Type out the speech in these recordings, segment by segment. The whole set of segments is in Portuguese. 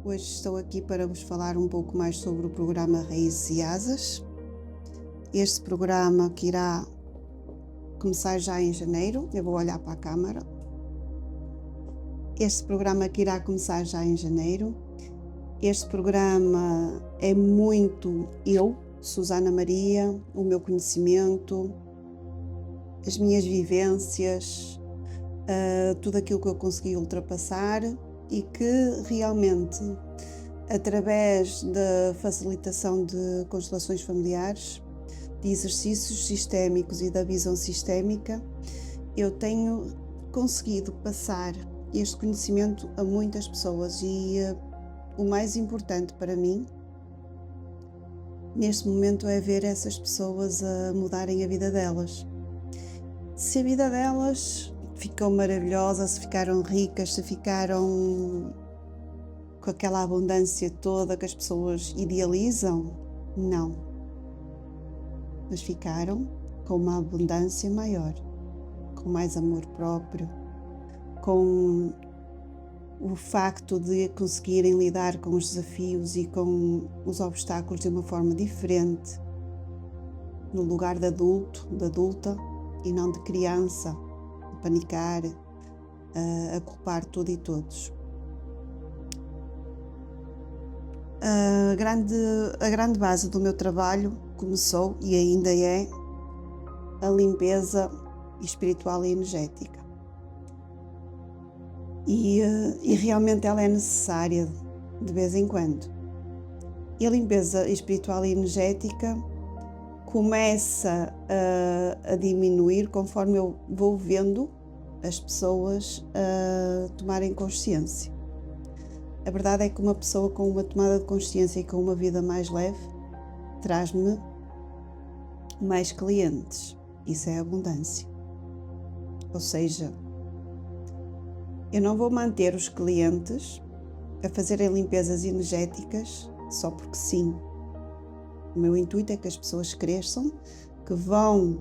Hoje estou aqui para vos falar um pouco mais sobre o programa Raízes e Asas. Este programa que irá começar já em janeiro, eu vou olhar para a câmara. Este programa que irá começar já em janeiro. Este programa é muito eu, Susana Maria, o meu conhecimento, as minhas vivências, tudo aquilo que eu consegui ultrapassar e que realmente, através da facilitação de constelações familiares, de exercícios sistémicos e da visão sistémica, eu tenho conseguido passar este conhecimento a muitas pessoas e o mais importante para mim neste momento é ver essas pessoas a mudarem a vida delas. Se a vida delas ficou maravilhosa, se ficaram ricas, se ficaram com aquela abundância toda que as pessoas idealizam, não. Mas ficaram com uma abundância maior, com mais amor próprio, com o facto de conseguirem lidar com os desafios e com os obstáculos de uma forma diferente, no lugar de adulto, de adulta, e não de criança, a panicar, a culpar tudo e todos. A grande base do meu trabalho começou e ainda é a limpeza espiritual e energética. E realmente ela é necessária de vez em quando. E a limpeza espiritual e energética começa a diminuir conforme eu vou vendo as pessoas tomarem consciência. A verdade é que uma pessoa com uma tomada de consciência e com uma vida mais leve traz-me mais clientes. Isso é abundância. Ou seja, eu não vou manter os clientes a fazerem limpezas energéticas só porque sim. O meu intuito é que as pessoas cresçam, que vão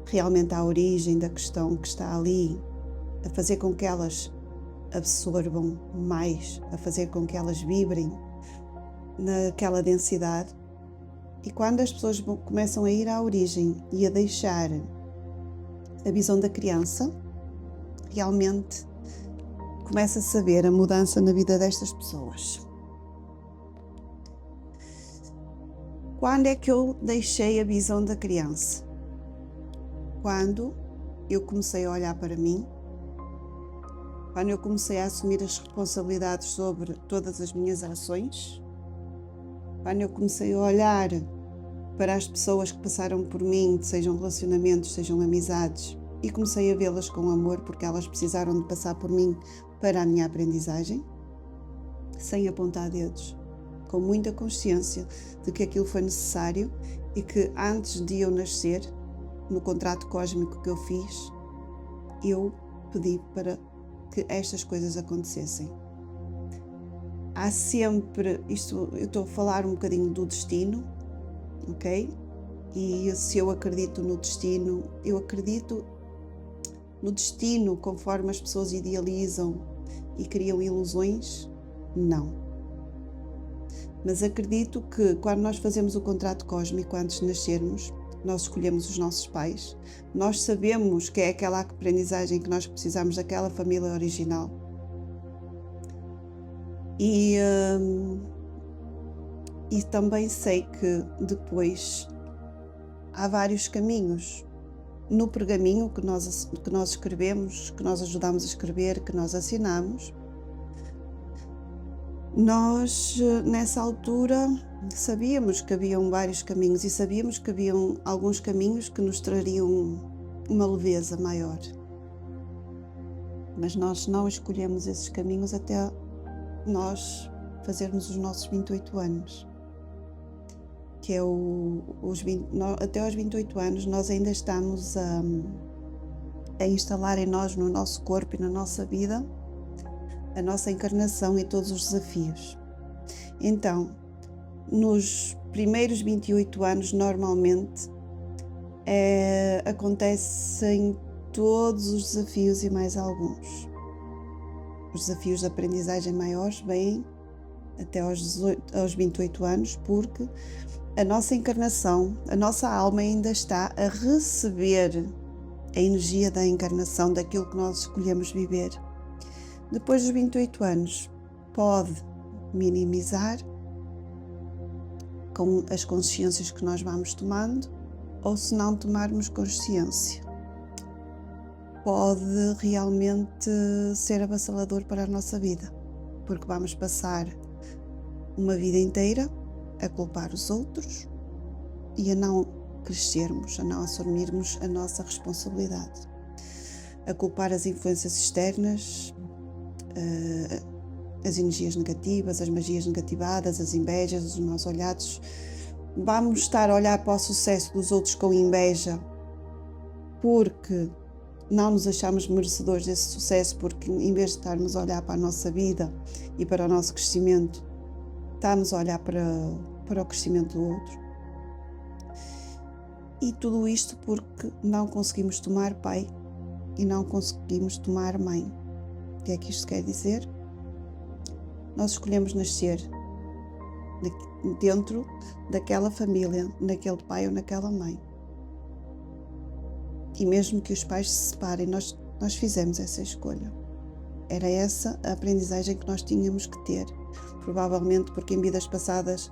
realmente à origem da questão que está ali, a fazer com que elas absorvam mais, a fazer com que elas vibrem naquela densidade. E quando as pessoas começam a ir à origem e a deixar a visão da criança, realmente começa-se a ver a mudança na vida destas pessoas. Quando é que eu deixei a visão da criança? Quando eu comecei a olhar para mim, quando eu comecei a assumir as responsabilidades sobre todas as minhas ações, quando eu comecei a olhar para as pessoas que passaram por mim, sejam relacionamentos, sejam amizades, e comecei a vê-las com amor porque elas precisaram de passar por mim para a minha aprendizagem, sem apontar dedos, com muita consciência de que aquilo foi necessário e que antes de eu nascer, no contrato cósmico que eu fiz, eu pedi para que estas coisas acontecessem. Há sempre, eu estou a falar um bocadinho do destino, ok? E se eu acredito no destino, eu acredito no destino conforme as pessoas idealizam e criam ilusões? Não. Mas acredito que quando nós fazemos o contrato cósmico antes de nascermos, nós escolhemos os nossos pais, nós sabemos que é aquela aprendizagem que nós precisamos daquela família original. E também sei que depois há vários caminhos no pergaminho que nós escrevemos, que nós ajudamos a escrever, que nós assinamos. Nós, nessa altura, sabíamos que haviam vários caminhos e sabíamos que haviam alguns caminhos que nos trariam uma leveza maior. Mas nós não escolhemos esses caminhos até nós fazermos os nossos 28 anos. Que é até aos 28 anos nós ainda estamos a instalar em nós, no nosso corpo e na nossa vida, a nossa encarnação e todos os desafios. Então, nos primeiros 28 anos, normalmente, acontecem todos os desafios e mais alguns. Os desafios de aprendizagem maiores vêm até aos 28 anos, porque a nossa encarnação, a nossa alma ainda está a receber a energia da encarnação, daquilo que nós escolhemos viver. Depois dos 28 anos, pode minimizar com as consciências que nós vamos tomando, ou se não tomarmos consciência, pode realmente ser avassalador para a nossa vida, porque vamos passar uma vida inteira a culpar os outros e a não crescermos, a não assumirmos a nossa responsabilidade, a culpar as influências externas, as energias negativas, as magias negativadas, as invejas, os maus olhados. Vamos estar a olhar para o sucesso dos outros com inveja porque não nos achamos merecedores desse sucesso, porque em vez de estarmos a olhar para a nossa vida e para o nosso crescimento, estamos a olhar para o crescimento do outro. E tudo isto porque não conseguimos tomar pai e não conseguimos tomar mãe. O que é que isto quer dizer? Nós escolhemos nascer dentro daquela família, naquele pai ou naquela mãe. E mesmo que os pais se separem, nós fizemos essa escolha. Era essa a aprendizagem que nós tínhamos que ter. Provavelmente porque em vidas passadas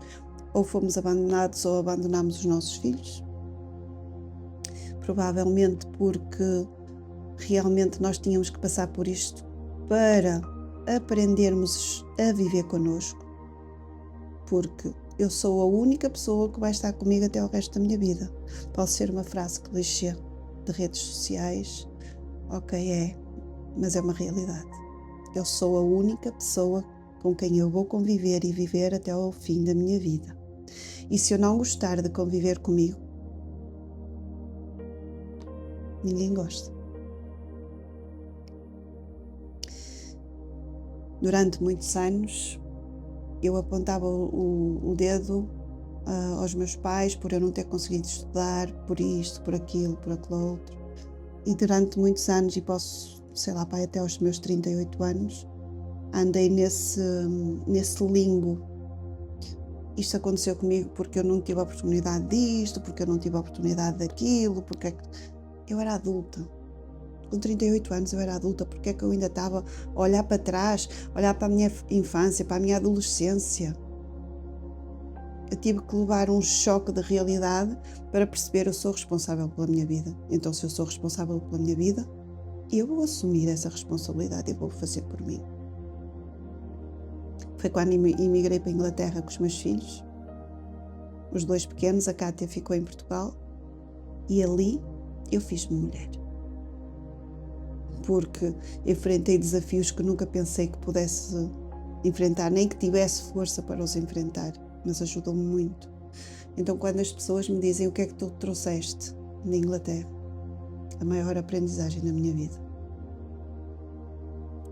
ou fomos abandonados ou abandonámos os nossos filhos. Provavelmente porque realmente nós tínhamos que passar por isto para aprendermos a viver connosco. Porque eu sou a única pessoa que vai estar comigo até o resto da minha vida. Pode ser uma frase clichê de redes sociais, ok, mas é uma realidade. Eu sou a única pessoa com quem eu vou conviver e viver até ao fim da minha vida. E se eu não gostar de conviver comigo, ninguém gosta. Durante muitos anos, eu apontava o dedo aos meus pais por eu não ter conseguido estudar, por isto, por aquilo, por aquilo outro. E durante muitos anos, e posso, pai, até aos meus 38 anos, andei nesse limbo. Isto aconteceu comigo porque eu não tive a oportunidade disto, porque eu não tive a oportunidade daquilo, porque eu era adulta. Com 38 anos eu era adulta, porque é que eu ainda estava a olhar para trás, olhar para a minha infância, para a minha adolescência? Eu tive que levar um choque de realidade para perceber que eu sou responsável pela minha vida. Então, se eu sou responsável pela minha vida, eu vou assumir essa responsabilidade e vou fazer por mim. Foi quando emigrei para a Inglaterra com os meus filhos, os dois pequenos. A Cátia ficou em Portugal e ali eu fiz-me mulher. Porque enfrentei desafios que nunca pensei que pudesse enfrentar, nem que tivesse força para os enfrentar, mas ajudou-me muito. Então, quando as pessoas me dizem o que é que tu trouxeste na Inglaterra, a maior aprendizagem da minha vida.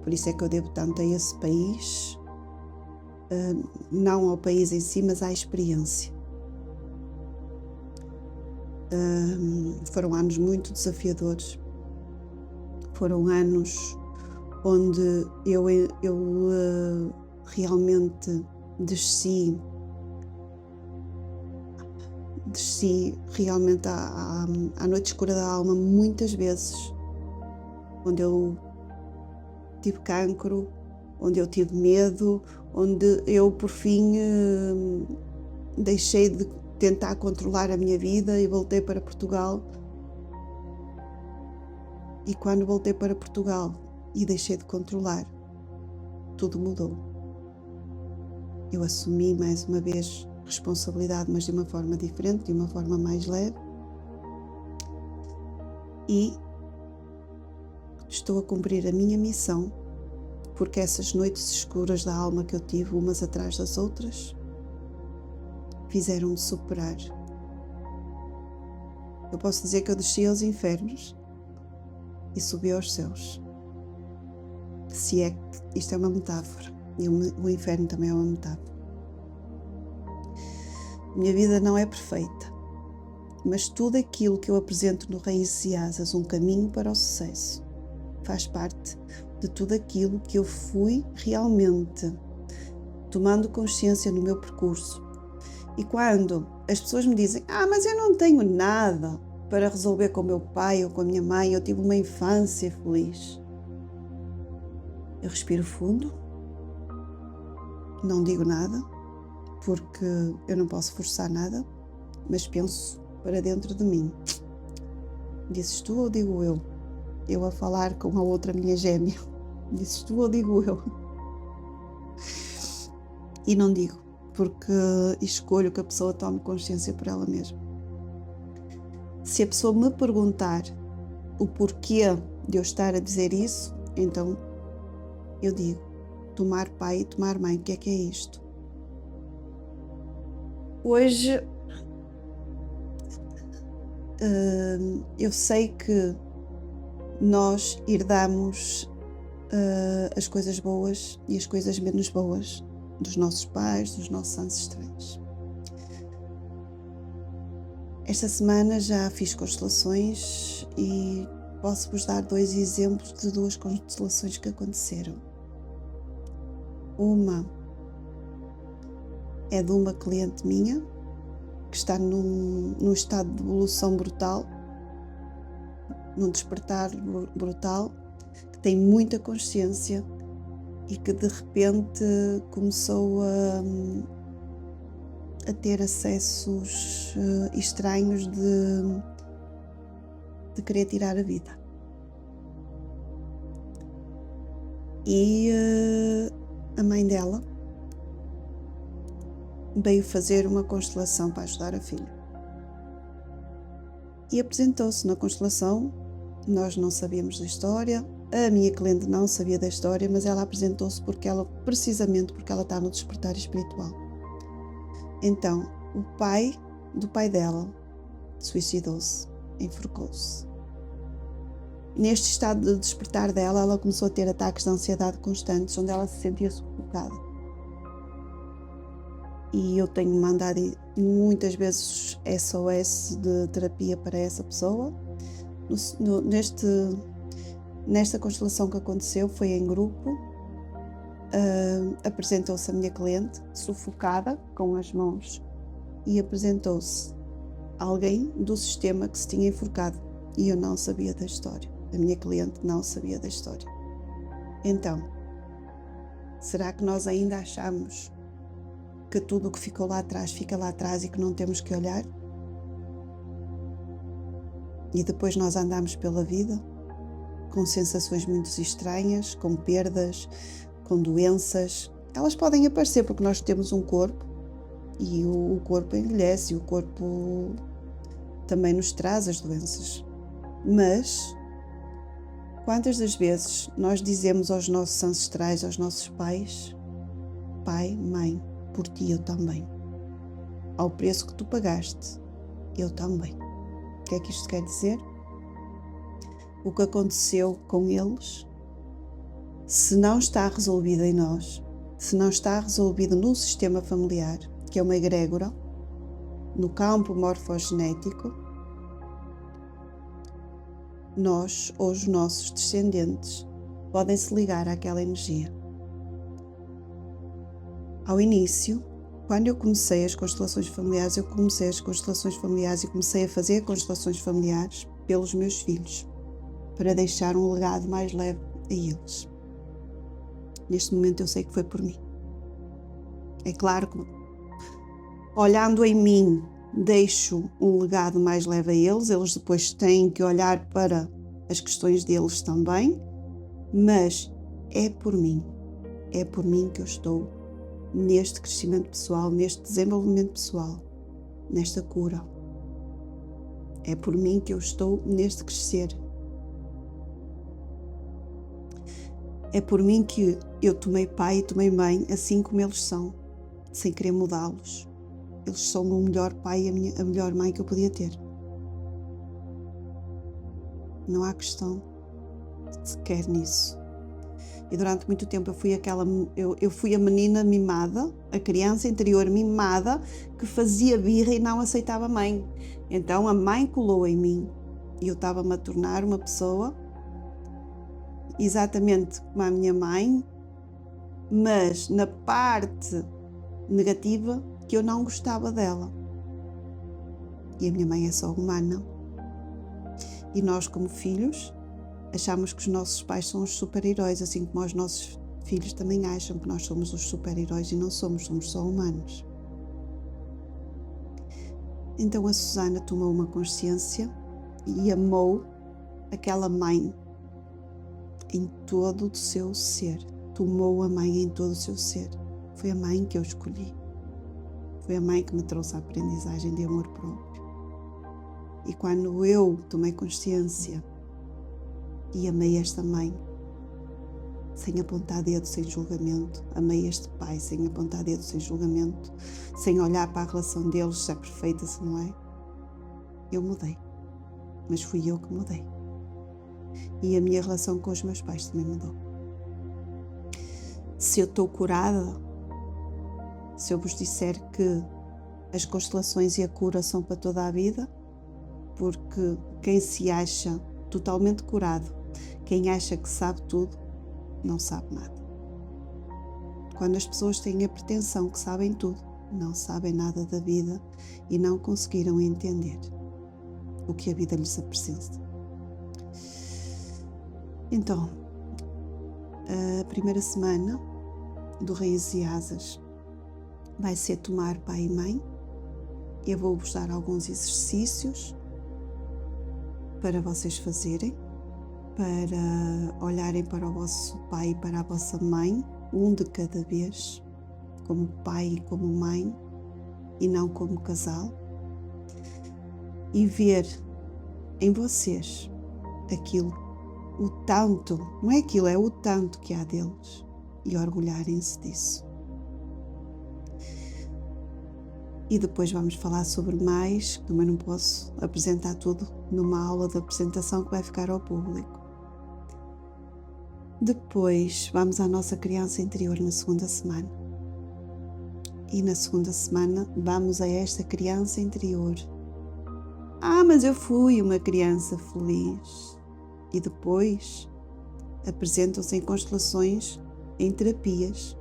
Por isso é que eu devo tanto a esse país, não ao país em si, mas à experiência. Foram anos muito desafiadores. Foram anos onde eu realmente desci realmente à noite escura da alma muitas vezes, onde eu tive cancro, onde eu tive medo, onde eu por fim deixei de tentar controlar a minha vida e voltei para Portugal. E quando voltei para Portugal e deixei de controlar, tudo mudou. Eu assumi mais uma vez responsabilidade, mas de uma forma diferente, de uma forma mais leve. E estou a cumprir a minha missão, porque essas noites escuras da alma que eu tive, umas atrás das outras, fizeram-me superar. Eu posso dizer que eu desci aos infernos e subi aos céus. Se é que isto é uma metáfora, e o inferno também é uma metáfora. Minha vida não é perfeita, mas tudo aquilo que eu apresento no Raízes e Asas, um caminho para o sucesso, faz parte de tudo aquilo que eu fui realmente. tomando consciência no meu percurso. E quando as pessoas me dizem, mas eu não tenho nada para resolver com o meu pai ou com a minha mãe, eu tive uma infância feliz. Eu respiro fundo, não digo nada, porque eu não posso forçar nada, mas penso para dentro de mim. Dizes tu ou digo eu? Eu a falar com a outra minha gêmea. Dizes tu ou digo eu? E não digo, porque escolho que a pessoa tome consciência por ela mesma. Se a pessoa me perguntar o porquê de eu estar a dizer isso, então eu digo, tomar pai e tomar mãe, o que é isto? Hoje eu sei que nós herdamos as coisas boas e as coisas menos boas dos nossos pais, dos nossos ancestrais. Esta semana já fiz constelações e posso-vos dar 2 exemplos de 2 constelações que aconteceram. Uma é de uma cliente minha que está num estado de evolução brutal, num despertar brutal, que tem muita consciência e que de repente começou a ter acessos estranhos de querer tirar a vida. E a mãe dela veio fazer uma constelação para ajudar a filha. E apresentou-se na constelação, nós não sabíamos da história, a minha cliente não sabia da história, mas ela apresentou-se precisamente porque ela está no despertar espiritual. Então, o pai do pai dela suicidou-se, enforcou-se. Neste estado de despertar dela, ela começou a ter ataques de ansiedade constantes, onde ela se sentia sufocada. E eu tenho mandado muitas vezes SOS de terapia para essa pessoa. Nesta constelação que aconteceu, foi em grupo, apresentou-se a minha cliente, sufocada, com as mãos, e apresentou-se alguém do sistema que se tinha enforcado, e eu não sabia da história. A minha cliente não sabia da história. Então, será que nós ainda achamos que tudo o que ficou lá atrás fica lá atrás e que não temos que olhar? E depois nós andamos pela vida com sensações muito estranhas, com perdas, com doenças. Elas podem aparecer porque nós temos um corpo e o corpo envelhece e o corpo também nos traz as doenças. Mas quantas das vezes nós dizemos aos nossos ancestrais, aos nossos pais, pai, mãe, por ti eu também. Ao preço que tu pagaste, eu também. O que é que isto quer dizer? O que aconteceu com eles, se não está resolvido em nós, se não está resolvido no sistema familiar, que é uma egrégora, no campo morfogenético, nós ou os nossos descendentes podem se ligar àquela energia. Ao início, quando eu comecei as constelações familiares, e comecei a fazer constelações familiares pelos meus filhos, para deixar um legado mais leve a eles. Neste momento eu sei que foi por mim. É claro que, olhando em mim, deixo um legado mais leve a eles depois têm que olhar para as questões deles também, mas é por mim que eu estou neste crescimento pessoal, neste desenvolvimento pessoal, nesta cura. É por mim que eu estou neste crescer. É por mim que eu tomei pai e tomei mãe assim como eles são, sem querer mudá-los. Eles são o melhor pai e a melhor mãe que eu podia ter. Não há questão sequer nisso. E durante muito tempo eu fui a menina mimada, a criança interior mimada, que fazia birra e não aceitava a mãe. Então a mãe colou em mim e eu estava-me a tornar uma pessoa exatamente como a minha mãe, mas na parte negativa que eu não gostava dela. E a minha mãe é só humana. E nós, como filhos, achamos que os nossos pais são os super-heróis, assim como os nossos filhos também acham que nós somos os super-heróis e não somos só humanos. Então a Susana tomou uma consciência e amou aquela mãe em todo o seu ser. Tomou a mãe em todo o seu ser. Foi a mãe que eu escolhi. Foi a mãe que me trouxe a aprendizagem de amor próprio. E quando eu tomei consciência e amei esta mãe, sem apontar dedo, sem julgamento, amei este pai sem apontar dedo, sem julgamento, sem olhar para a relação deles, se é perfeita, se não é, eu mudei. Mas fui eu que mudei. E a minha relação com os meus pais também mudou. Se eu estou curada, se eu vos disser que as constelações e a cura são para toda a vida, porque quem se acha totalmente curado, quem acha que sabe tudo, não sabe nada. Quando as pessoas têm a pretensão que sabem tudo, não sabem nada da vida e não conseguiram entender o que a vida lhes apresenta. Então, a primeira semana do Raízes e Asas vai ser tomar pai e mãe. Eu vou-vos dar alguns exercícios para vocês fazerem, para olharem para o vosso pai e para a vossa mãe, um de cada vez, como pai e como mãe, e não como casal, e ver em vocês aquilo, o tanto, não é aquilo, é o tanto que há deles, e orgulharem-se disso. E depois vamos falar sobre mais, também não posso apresentar tudo numa aula de apresentação que vai ficar ao público. Depois vamos à nossa criança interior na segunda semana. E na segunda semana vamos a esta criança interior. Mas eu fui uma criança feliz. E depois apresentam-se em constelações, em terapias,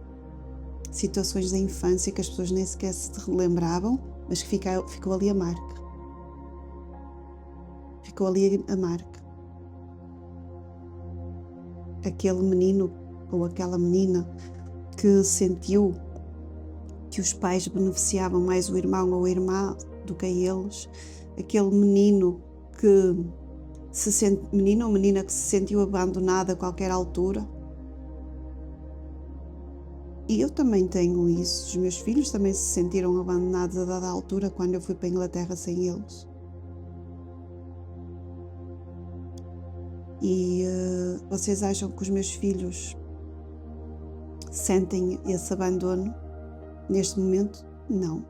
situações da infância que as pessoas nem sequer se relembravam, mas que ficou ali a marca. Ficou ali a marca. Aquele menino ou aquela menina que sentiu que os pais beneficiavam mais o irmão ou a irmã do que eles, aquele menino menino ou menina que se sentiu abandonada a qualquer altura. E eu também tenho isso, os meus filhos também se sentiram abandonados a dada altura quando eu fui para a Inglaterra sem eles. E vocês acham que os meus filhos sentem esse abandono neste momento? Não.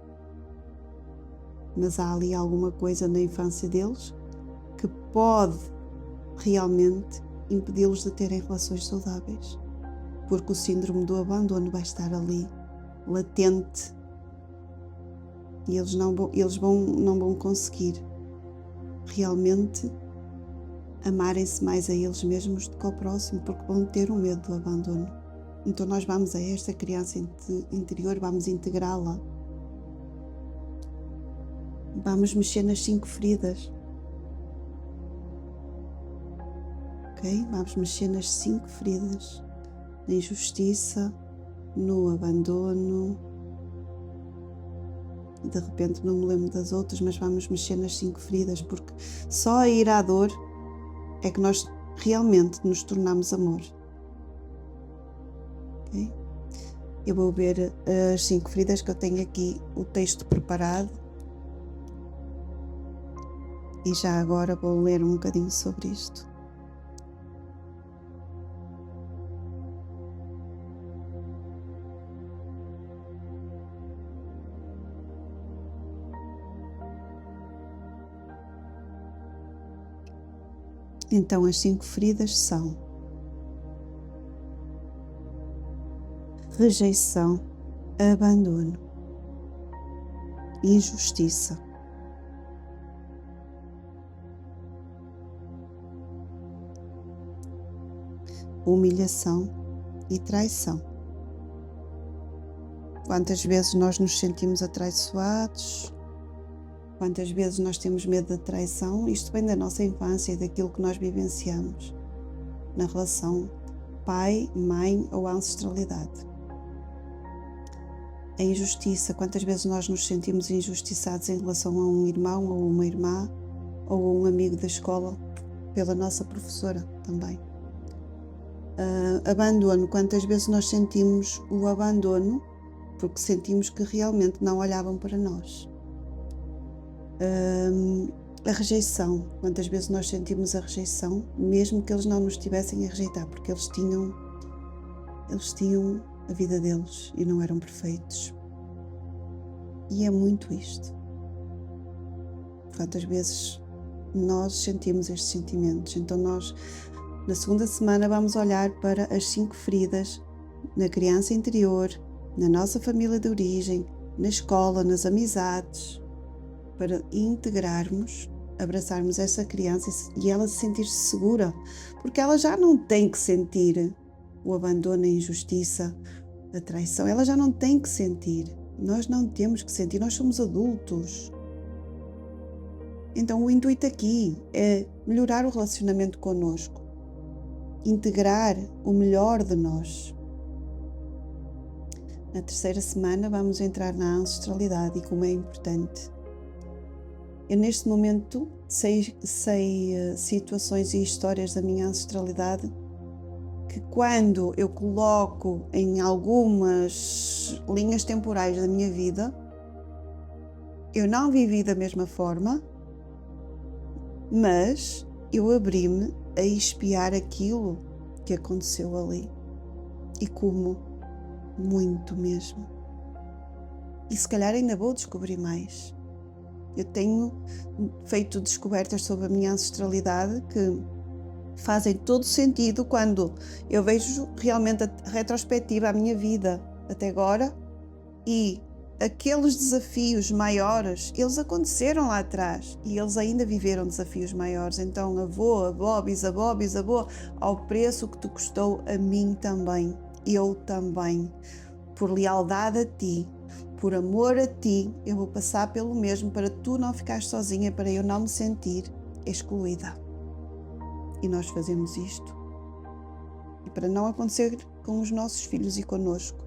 Mas há ali alguma coisa na infância deles que pode realmente impedi-los de terem relações saudáveis, porque o síndrome do abandono vai estar ali, latente, e eles não vão conseguir realmente amarem-se mais a eles mesmos do que ao próximo, porque vão ter um medo do abandono. Então nós vamos a esta criança interior, vamos integrá-la. Vamos mexer nas 5 feridas. Ok? Vamos mexer nas 5 feridas. Na injustiça, no abandono. De repente não me lembro das outras, mas vamos mexer nas 5 feridas, porque só a ir à dor é que nós realmente nos tornamos amor. Okay? Eu vou ver as 5 feridas, que eu tenho aqui o texto preparado. E já agora vou ler um bocadinho sobre isto. Então, as 5 feridas são: rejeição, abandono, injustiça, humilhação e traição. Quantas vezes nós nos sentimos atraiçoados? Quantas vezes nós temos medo da traição? Isto vem da nossa infância e daquilo que nós vivenciamos na relação pai, mãe ou ancestralidade. A injustiça, quantas vezes nós nos sentimos injustiçados em relação a um irmão ou uma irmã ou a um amigo da escola, pela nossa professora também. Abandono, quantas vezes nós sentimos o abandono porque sentimos que realmente não olhavam para nós. A rejeição, quantas vezes nós sentimos a rejeição, mesmo que eles não nos tivessem a rejeitar, porque eles tinham a vida deles e não eram perfeitos. E é muito isto. Quantas vezes nós sentimos estes sentimentos? Então nós, na segunda semana, vamos olhar para as 5 feridas na criança interior, na nossa família de origem, na escola, nas amizades, para integrarmos, abraçarmos essa criança e ela se sentir-se segura, porque ela já não tem que sentir o abandono, a injustiça, a traição, ela já não tem que sentir. Nós não temos que sentir, nós somos adultos. Então o intuito aqui é melhorar o relacionamento connosco, integrar o melhor de nós. Na terceira semana vamos entrar na ancestralidade e como é importante. Eu neste momento sei situações e histórias da minha ancestralidade que quando eu coloco em algumas linhas temporais da minha vida, eu não vivi da mesma forma, mas eu abri-me a espiar aquilo que aconteceu ali. E como? Muito mesmo. E se calhar ainda vou descobrir mais. Eu tenho feito descobertas sobre a minha ancestralidade que fazem todo sentido quando eu vejo realmente a retrospectiva à minha vida até agora e aqueles desafios maiores, eles aconteceram lá atrás e eles ainda viveram desafios maiores. Então avó, bisavó, ao preço que te custou a mim também, eu também, por lealdade a ti, por amor a ti, eu vou passar pelo mesmo para tu não ficares sozinha, para eu não me sentir excluída. E nós fazemos isto. E para não acontecer com os nossos filhos e connosco,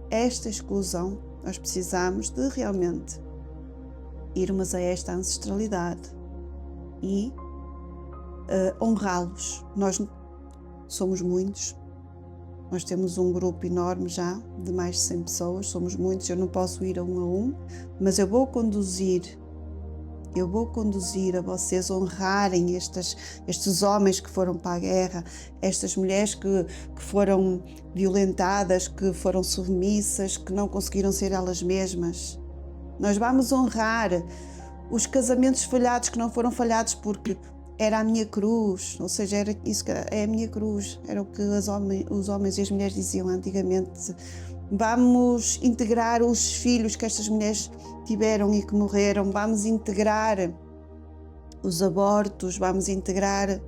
esta exclusão, nós precisamos de realmente irmos a esta ancestralidade e honrá-los. Nós somos muitos. Nós temos um grupo enorme já, de mais de 100 pessoas, somos muitos, eu não posso ir a um, mas eu vou conduzir a vocês honrarem estes homens que foram para a guerra, estas mulheres que foram violentadas, que foram submissas, que não conseguiram ser elas mesmas. Nós vamos honrar os casamentos falhados que não foram falhados porque era a minha cruz, ou seja, era isso que é a minha cruz, era o que os homens e as mulheres diziam antigamente. Vamos integrar os filhos que estas mulheres tiveram e que morreram, vamos integrar os abortos, vamos integrar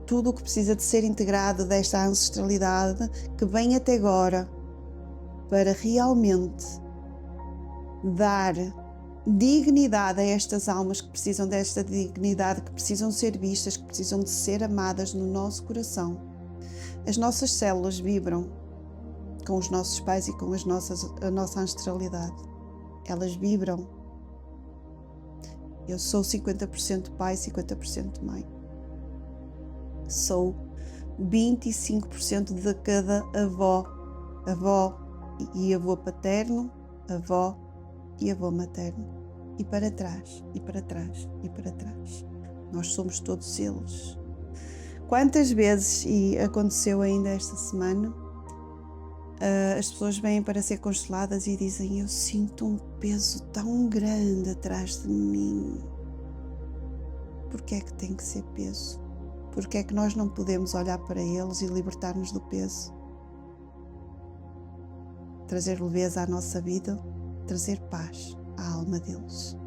tudo o que precisa de ser integrado desta ancestralidade que vem até agora para realmente dar dignidade a estas almas que precisam desta dignidade, que precisam ser vistas, que precisam de ser amadas no nosso coração. As nossas células vibram com os nossos pais e com a nossa ancestralidade. Elas vibram. Eu sou 50% pai, 50% mãe. Sou 25% de cada avó e avô paterno, avó e avô materno. E para trás, e para trás, e para trás. Nós somos todos eles. Quantas vezes, e aconteceu ainda esta semana, as pessoas vêm para ser consteladas e dizem: eu sinto um peso tão grande atrás de mim. Porquê é que tem que ser peso? Porquê é que nós não podemos olhar para eles e libertar-nos do peso? Trazer leveza à nossa vida, trazer paz à alma deles.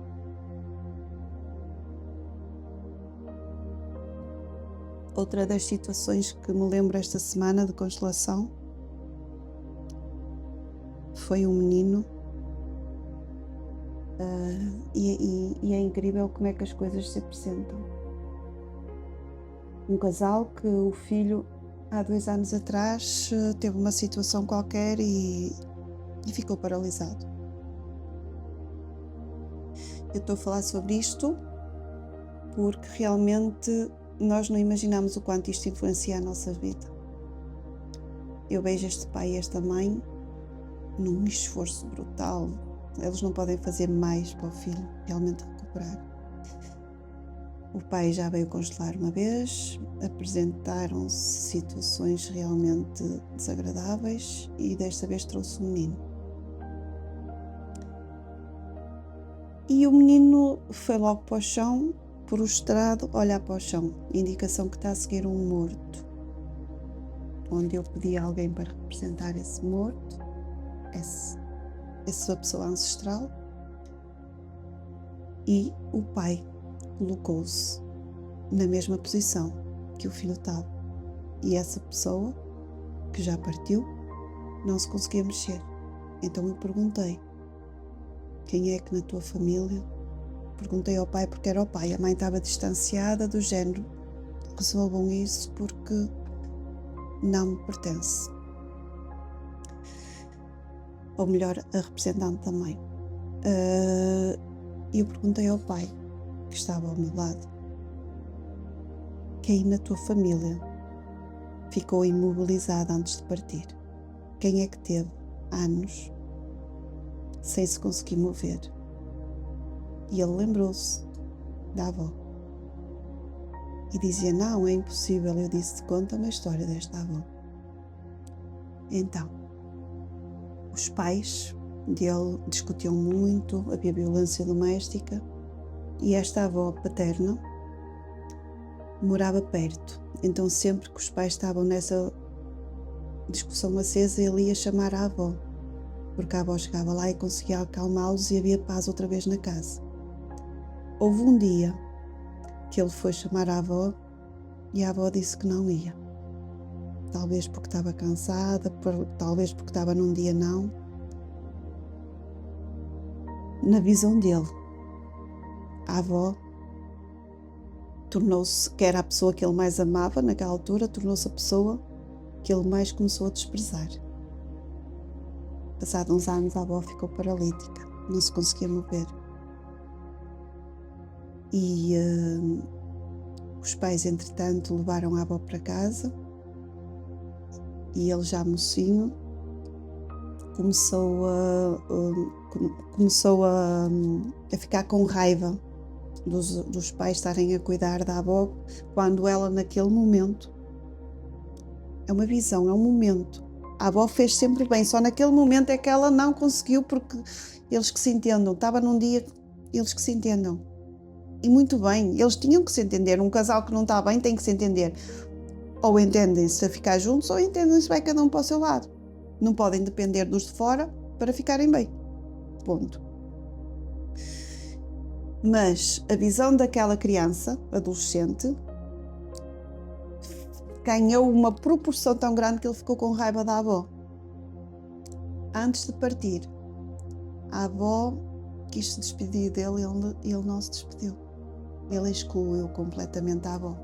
Outra das situações que me lembro esta semana de constelação foi um menino E é incrível como é que as coisas se apresentam. Um casal que o filho, há 2 anos atrás, teve uma situação qualquer e ficou paralisado. Eu estou a falar sobre isto porque realmente nós não imaginamos o quanto isto influencia a nossa vida. Eu vejo este pai e esta mãe num esforço brutal. Eles não podem fazer mais para o filho realmente recuperar. O pai já veio constelar uma vez, apresentaram-se situações realmente desagradáveis e desta vez trouxe um menino. E o menino foi logo para o chão, prostrado, olhar para o chão, indicação que está a seguir um morto. Onde eu pedi a alguém para representar esse morto, essa pessoa ancestral, e o pai colocou-se na mesma posição que o filho estava. E essa pessoa, que já partiu, não se conseguia mexer. Então eu perguntei, quem é que na tua família? Perguntei ao pai porque era o pai. A mãe estava distanciada, do género, resolvam isso porque não me pertence. Ou melhor, a representante da mãe. E eu perguntei ao pai, que estava ao meu lado, quem na tua família ficou imobilizada antes de partir? Quem é que teve anos sem se conseguir mover? E ele lembrou-se da avó. E dizia, não, é impossível. Eu disse, conta-me a história desta avó. Então, os pais dele discutiam muito, havia violência doméstica, e esta avó paterna morava perto. Então sempre que os pais estavam nessa discussão acesa, ele ia chamar a avó, porque a avó chegava lá e conseguia acalmá-los e havia paz outra vez na casa. Houve um dia que ele foi chamar a avó e a avó disse que não ia. Talvez porque estava cansada, talvez porque estava num dia não. Na visão dele, a avó tornou-se, que era a pessoa que ele mais amava naquela altura, tornou-se a pessoa que ele mais começou a desprezar. Passados uns anos a avó ficou paralítica, não se conseguia mover. E os pais, entretanto, levaram a avó para casa e ele, já mocinho, começou a ficar com raiva dos pais estarem a cuidar da avó, quando ela, naquele momento, é uma visão, é um momento. A avó fez sempre bem, só naquele momento é que ela não conseguiu, porque eles que se entendam, estava num dia, eles que se entendam. E muito bem, eles tinham que se entender. Um casal que não está bem tem que se entender. Ou entendem-se a ficar juntos, ou entendem-se bem cada um para o seu lado. Não podem depender dos de fora para ficarem bem. Ponto. Mas a visão daquela criança, adolescente, ganhou uma proporção tão grande que ele ficou com raiva da avó. Antes de partir, a avó quis se despedir dele e ele não se despediu. Ele excluiu completamente a avó.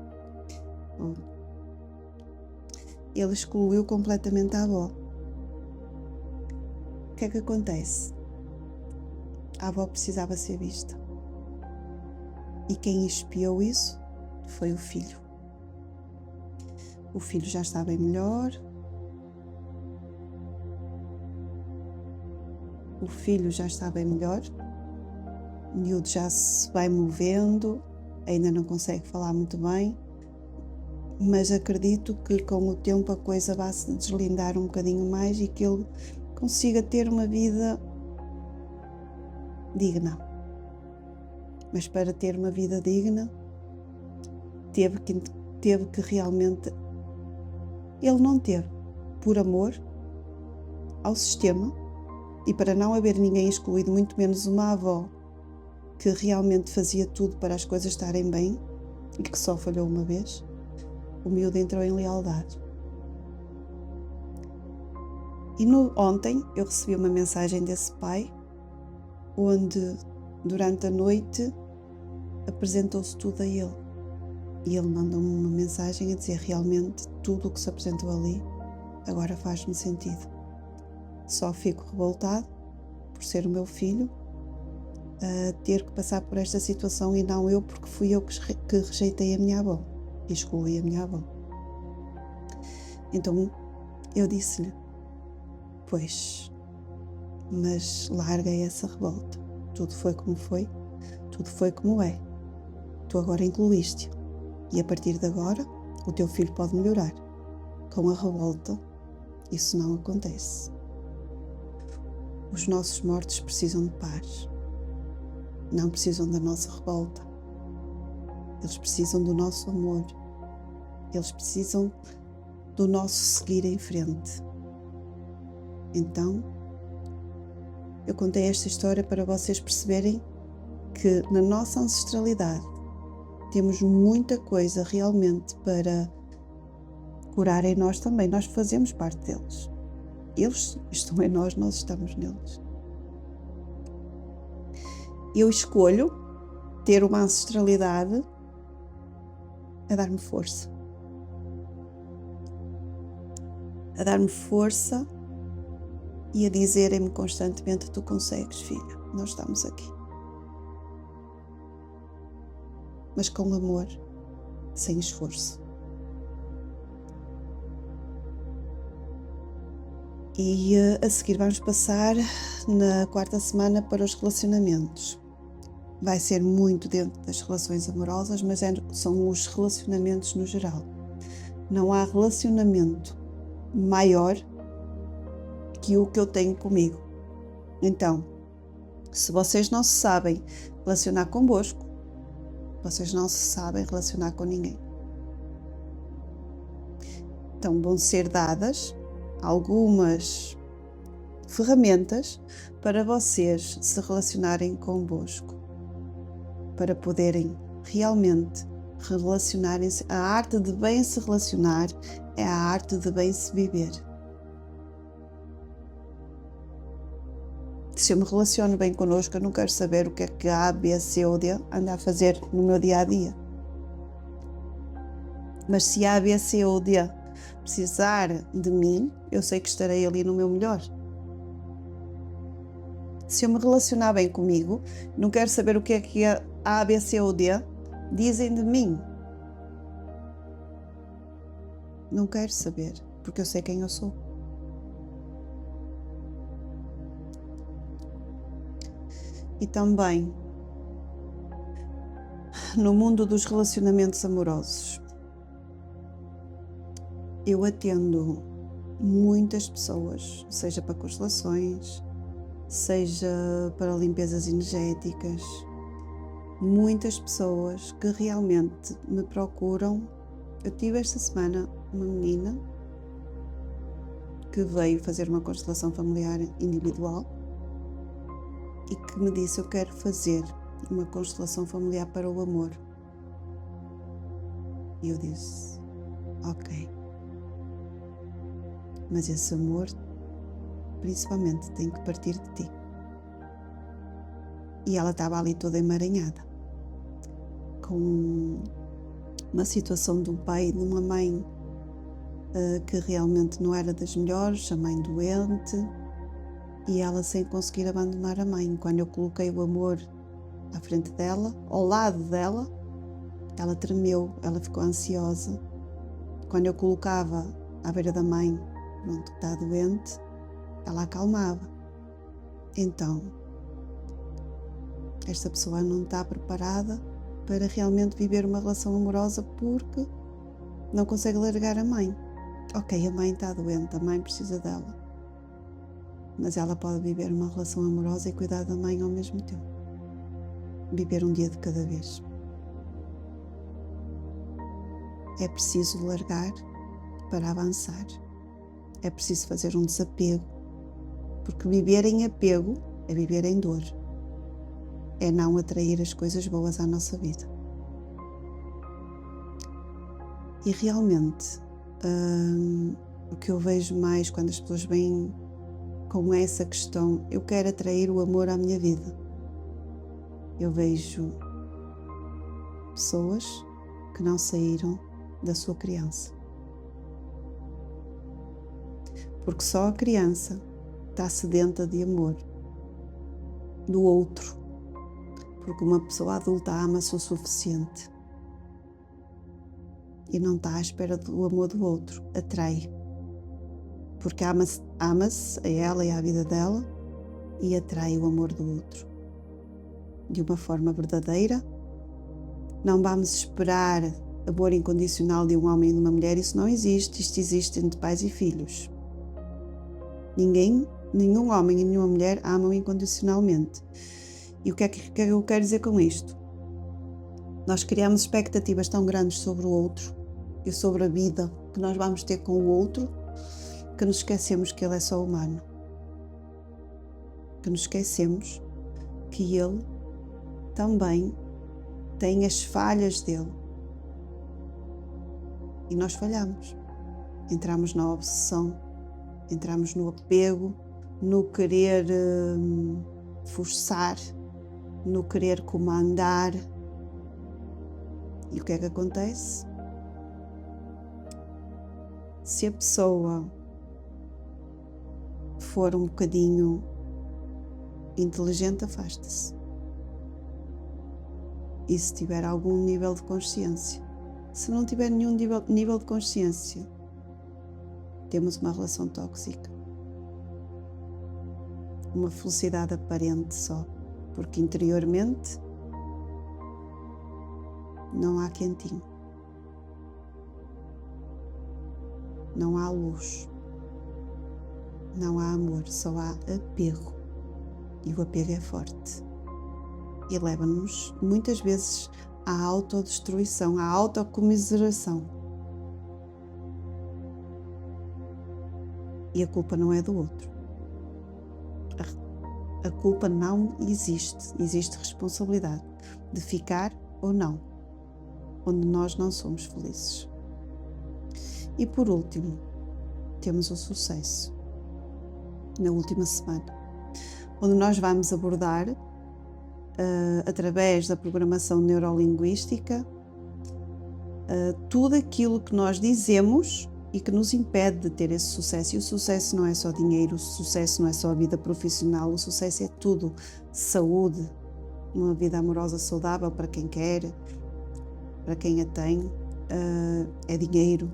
Ele excluiu completamente a avó. O que é que acontece? A avó precisava ser vista. E quem espiou isso foi o filho. O filho já está bem melhor. O filho já está bem melhor. O miúdo já se vai movendo, ainda não consegue falar muito bem, mas acredito que com o tempo a coisa vai se deslindar um bocadinho mais e que ele consiga ter uma vida digna. Mas para ter uma vida digna, teve que realmente, ele não teve, por amor ao sistema, e para não haver ninguém excluído, muito menos uma avó que realmente fazia tudo para as coisas estarem bem e que só falhou uma vez, o miúdo entrou em lealdade. E ontem eu recebi uma mensagem desse pai, onde durante a noite apresentou-se tudo a ele. E ele mandou-me uma mensagem a dizer: realmente tudo o que se apresentou ali agora faz-me sentido. Só fico revoltado por ser o meu filho a ter que passar por esta situação e não eu, porque fui eu que rejeitei a minha avó e excluí a minha avó. Então eu disse-lhe: pois, mas larga essa revolta. Tudo foi como foi, tudo foi como é. Tu agora incluíste-o e a partir de agora o teu filho pode melhorar. Com a revolta isso não acontece. Os nossos mortos precisam de paz. Não precisam da nossa revolta. Eles precisam do nosso amor. Eles precisam do nosso seguir em frente. Então, eu contei esta história para vocês perceberem que na nossa ancestralidade temos muita coisa realmente para curar em nós também. Nós fazemos parte deles. Eles estão em nós, nós estamos neles. Eu escolho ter uma ancestralidade a dar-me força. A dar-me força e a dizerem-me constantemente: tu consegues, filha, nós estamos aqui. Mas com amor, sem esforço. E a seguir vamos passar na 4ª semana para os relacionamentos. Vai ser muito dentro das relações amorosas, mas são os relacionamentos no geral. Não há relacionamento maior que o que eu tenho comigo. Então, se vocês não se sabem relacionar convosco, vocês não se sabem relacionar com ninguém. Então, vão ser dadas algumas ferramentas para vocês se relacionarem convosco, para poderem realmente relacionarem-se. A arte de bem se relacionar é a arte de bem se viver. Se eu me relaciono bem connosco, eu não quero saber o que é que a A, B, C ou D anda a fazer no meu dia a dia. Mas se a B, C ou D precisar de mim, eu sei que estarei ali no meu melhor. Se eu me relacionar bem comigo, não quero saber o que é que a B, C ou D dizem de mim. Não quero saber, porque eu sei quem eu sou. E também, no mundo dos relacionamentos amorosos, eu atendo muitas pessoas, seja para constelações, seja para limpezas energéticas, muitas pessoas que realmente me procuram. Eu tive esta semana uma menina que veio fazer uma constelação familiar individual e que me disse: eu quero fazer uma constelação familiar para o amor. E eu disse: ok. Mas esse amor, principalmente, tem que partir de ti. E ela estava ali toda emaranhada, com uma situação de um pai e de uma mãe que realmente não era das melhores, a mãe doente, e ela sem conseguir abandonar a mãe. Quando eu coloquei o amor à frente dela, ao lado dela, ela tremeu, ela ficou ansiosa. Quando eu colocava à beira da mãe, pronto, que está doente, ela acalmava. Então, esta pessoa não está preparada para realmente viver uma relação amorosa porque não consegue largar a mãe. Ok, a mãe está doente, a mãe precisa dela, mas ela pode viver uma relação amorosa e cuidar da mãe ao mesmo tempo. Viver um dia de cada vez. É preciso largar para avançar. É preciso fazer um desapego, porque viver em apego é viver em dor. É não atrair as coisas boas à nossa vida. E realmente, o que eu vejo mais quando as pessoas vêm com essa questão: eu quero atrair o amor à minha vida. eu vejo pessoas que não saíram da sua criança. Porque só a criança está sedenta de amor do outro. Porque uma pessoa adulta ama-se o suficiente e não está à espera do amor do outro, atrai. Porque ama-se a ela e à vida dela e atrai o amor do outro. De uma forma verdadeira, não vamos esperar amor incondicional de um homem e de uma mulher, isso não existe, isto existe entre pais e filhos. Nenhum homem e nenhuma mulher amam incondicionalmente. E o que é que eu quero dizer com isto? Nós criamos expectativas tão grandes sobre o outro e sobre a vida que nós vamos ter com o outro, que nos esquecemos que ele é só humano. Que nos esquecemos que ele também tem as falhas dele. E nós falhamos. Entramos na obsessão, entramos no apego, no querer forçar, no querer comandar. E o que é que acontece? Se a pessoa for um bocadinho inteligente, afasta-se. E se tiver algum nível de consciência. Se não tiver nenhum nível de consciência, temos uma relação tóxica. Uma felicidade aparente só, porque interiormente não há quentinho. Não há luz. Não há amor, só há apego. E o apego é forte. E leva-nos muitas vezes à autodestruição, à autocomiseração. E a culpa não é do outro. A culpa não existe. Existe responsabilidade de ficar ou não, onde nós não somos felizes. E por último, temos o sucesso. Na última semana, onde nós vamos abordar, através da programação neurolinguística, tudo aquilo que nós dizemos e que nos impede de ter esse sucesso. E o sucesso não é só dinheiro, o sucesso não é só a vida profissional, o sucesso é tudo. Saúde, uma vida amorosa saudável para quem quer, para quem a tem, é dinheiro.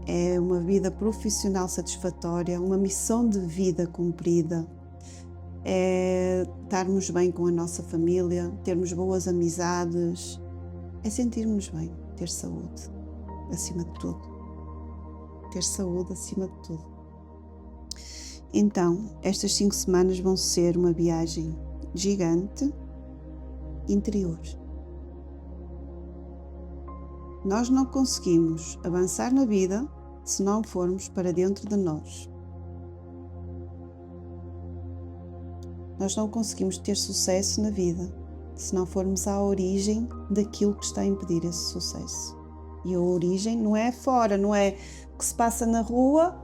É uma vida profissional satisfatória, uma missão de vida cumprida, é estarmos bem com a nossa família, termos boas amizades, é sentirmos bem, ter saúde acima de tudo. Ter saúde acima de tudo. Então, estas 5 semanas vão ser uma viagem gigante interior. Nós não conseguimos avançar na vida se não formos para dentro de nós. Nós não conseguimos ter sucesso na vida se não formos à origem daquilo que está a impedir esse sucesso. E a origem não é fora, não é o que se passa na rua,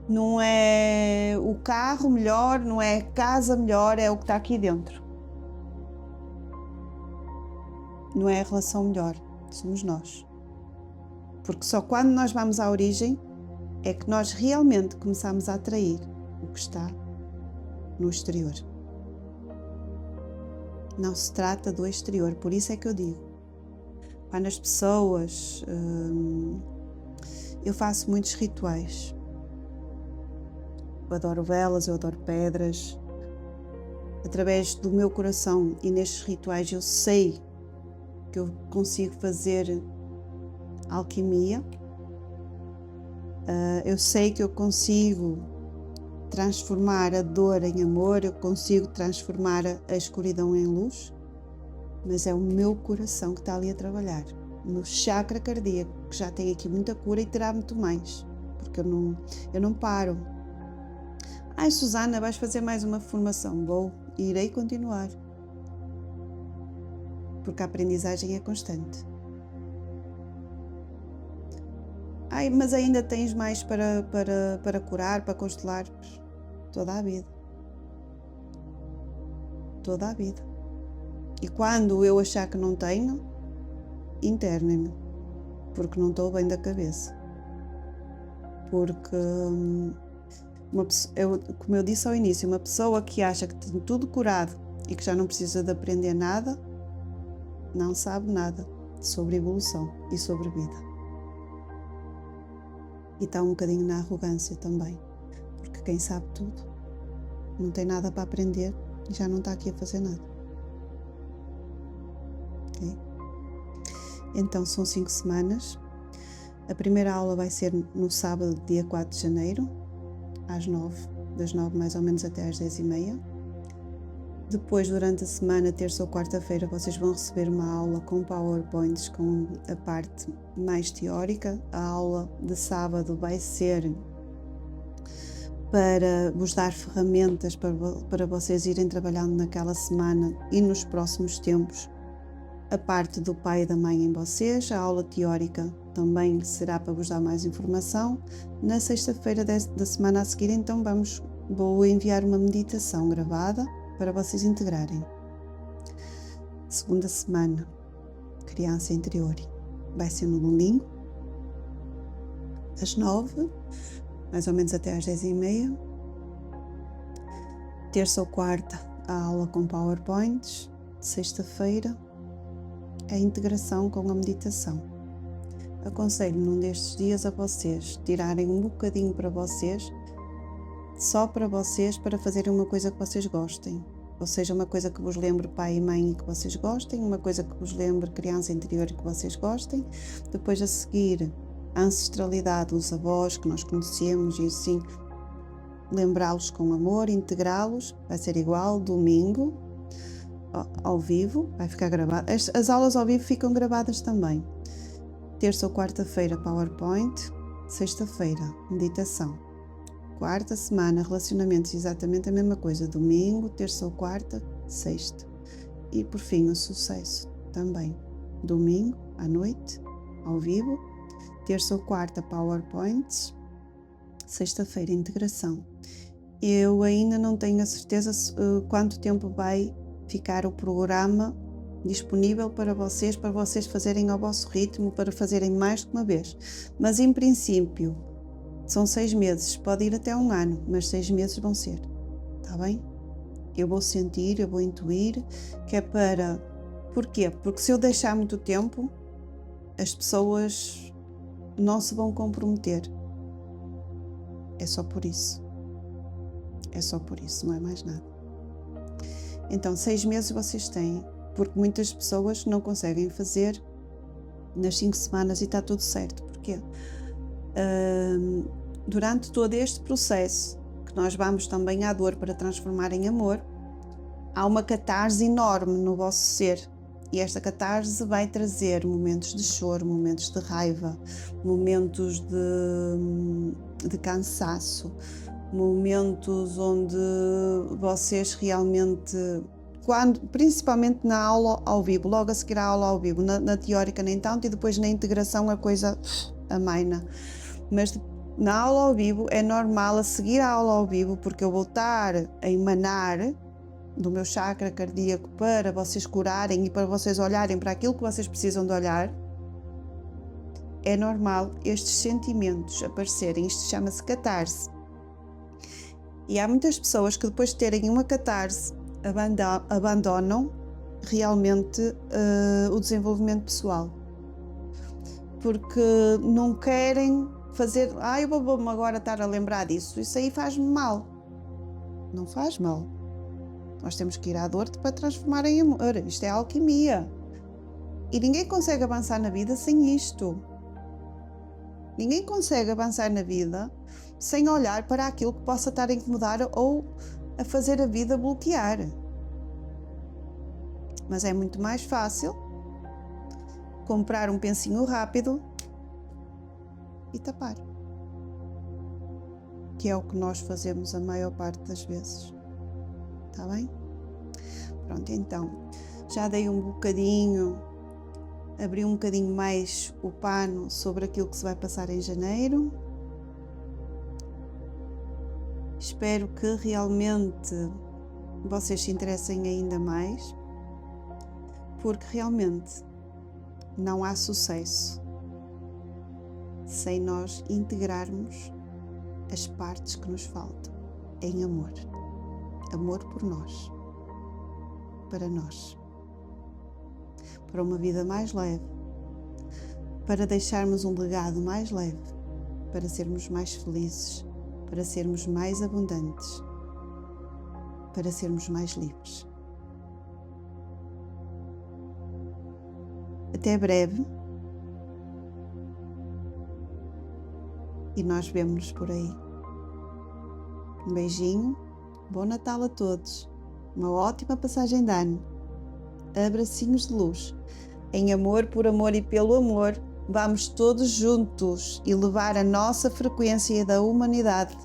não é o carro melhor, não é a casa melhor, é o que está aqui dentro. Não é a relação melhor, somos nós. Porque só quando nós vamos à origem é que nós realmente começamos a atrair o que está no exterior. Não se trata do exterior, por isso é que eu digo, quando as pessoas, eu faço muitos rituais, eu adoro velas, eu adoro pedras, através do meu coração e nestes rituais eu sei que eu consigo fazer alquimia, eu sei que eu consigo transformar a dor em amor, eu consigo transformar a escuridão em luz, mas é o meu coração que está ali a trabalhar, o meu chakra cardíaco, que já tem aqui muita cura e terá muito mais, porque eu não paro. Ai, Susana, vais fazer mais uma formação? Vou, irei continuar, porque a aprendizagem é constante. Ai, mas ainda tens mais para curar, para constelar? Toda a vida. Toda a vida. E quando eu achar que não tenho, internem-me, porque não estou bem da cabeça. Porque, como eu disse ao início, uma pessoa que acha que tem tudo curado e que já não precisa de aprender nada, não sabe nada sobre evolução e sobre vida. E está um bocadinho na arrogância também, porque quem sabe tudo não tem nada para aprender e já não está aqui a fazer nada. Okay? Então são 5 semanas. A primeira aula vai ser no sábado, dia 4 de janeiro, às 9, das 9 mais ou menos até às 10h30. Depois, durante a semana, terça ou quarta-feira, vocês vão receber uma aula com PowerPoints, com a parte mais teórica. A aula de sábado vai ser para vos dar ferramentas para vocês irem trabalhando naquela semana e nos próximos tempos a parte do pai e da mãe em vocês. A aula teórica também será para vos dar mais informação. Na sexta-feira da semana a seguir, então, vou enviar uma meditação gravada para vocês integrarem. Segunda semana, criança interior, vai ser no domingo, às 9, mais ou menos até às 10h30. Terça ou quarta, a aula com PowerPoints. Sexta-feira, a integração com a meditação. Aconselho num destes dias a vocês tirarem um bocadinho para vocês, só para vocês, para fazerem uma coisa que vocês gostem. Ou seja, uma coisa que vos lembre pai e mãe e que vocês gostem, uma coisa que vos lembre criança interior e que vocês gostem. Depois, a seguir, a ancestralidade dos avós que nós conhecemos e assim, lembrá-los com amor, integrá-los. Vai ser igual, domingo, ao vivo, vai ficar gravado. As aulas ao vivo ficam gravadas também. Terça ou quarta-feira, PowerPoint. Sexta-feira, meditação. Quarta semana, relacionamentos, exatamente a mesma coisa. Domingo, terça ou quarta, sexta. E por fim, o sucesso também. Domingo, à noite, ao vivo. Terça ou quarta, PowerPoints. Sexta-feira, integração. Eu ainda não tenho a certeza quanto tempo vai ficar o programa disponível para vocês fazerem ao vosso ritmo, para fazerem mais de uma vez. Mas em princípio, são 6 meses, pode ir até 1 ano, mas 6 meses vão ser, está bem? Eu vou sentir, eu vou intuir, que é para... Porquê? Porque se eu deixar muito tempo, as pessoas não se vão comprometer. É só por isso. É só por isso, não é mais nada. Então, 6 meses vocês têm, porque muitas pessoas não conseguem fazer nas 5 semanas e está tudo certo. Porquê? Durante todo este processo, que nós vamos também à dor para transformar em amor, há uma catarse enorme no vosso ser. E esta catarse vai trazer momentos de choro, momentos de raiva, momentos de cansaço, momentos onde vocês realmente, principalmente na aula ao vivo, logo a seguir à aula ao vivo, na teórica nem tanto, e depois na integração a coisa amaina. Mas na aula ao vivo é normal, a seguir à aula ao vivo, porque eu vou estar a emanar do meu chakra cardíaco para vocês curarem e para vocês olharem para aquilo que vocês precisam de olhar. É normal estes sentimentos aparecerem, isto chama-se catarse. E há muitas pessoas que depois de terem uma catarse abandonam realmente o desenvolvimento pessoal. Porque não querem fazer, eu vou-me agora estar a lembrar disso, isso aí faz-me mal. Não faz mal. Nós temos que ir à dor para transformar em amor. Isto é alquimia. E ninguém consegue avançar na vida sem isto. Ninguém consegue avançar na vida sem olhar para aquilo que possa estar a incomodar ou a fazer a vida bloquear. Mas é muito mais fácil comprar um pensinho rápido e tapar. Que é o que nós fazemos a maior parte das vezes. Está bem? Pronto, então, já dei um bocadinho, abri um bocadinho mais o pano sobre aquilo que se vai passar em janeiro. Espero que realmente vocês se interessem ainda mais. porque realmente não há sucesso sem nós integrarmos as partes que nos faltam em amor. Amor por nós, para nós, para uma vida mais leve, para deixarmos um legado mais leve, para sermos mais felizes, para sermos mais abundantes, para sermos mais livres. Até breve e nós vemo-nos por aí. Um beijinho, bom Natal a todos, uma ótima passagem de ano, abracinhos de luz, em amor, por amor e pelo amor, vamos todos juntos elevar a nossa frequência da humanidade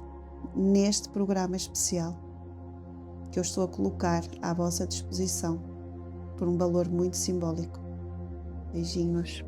neste programa especial que eu estou a colocar à vossa disposição por um valor muito simbólico. Beijinhos.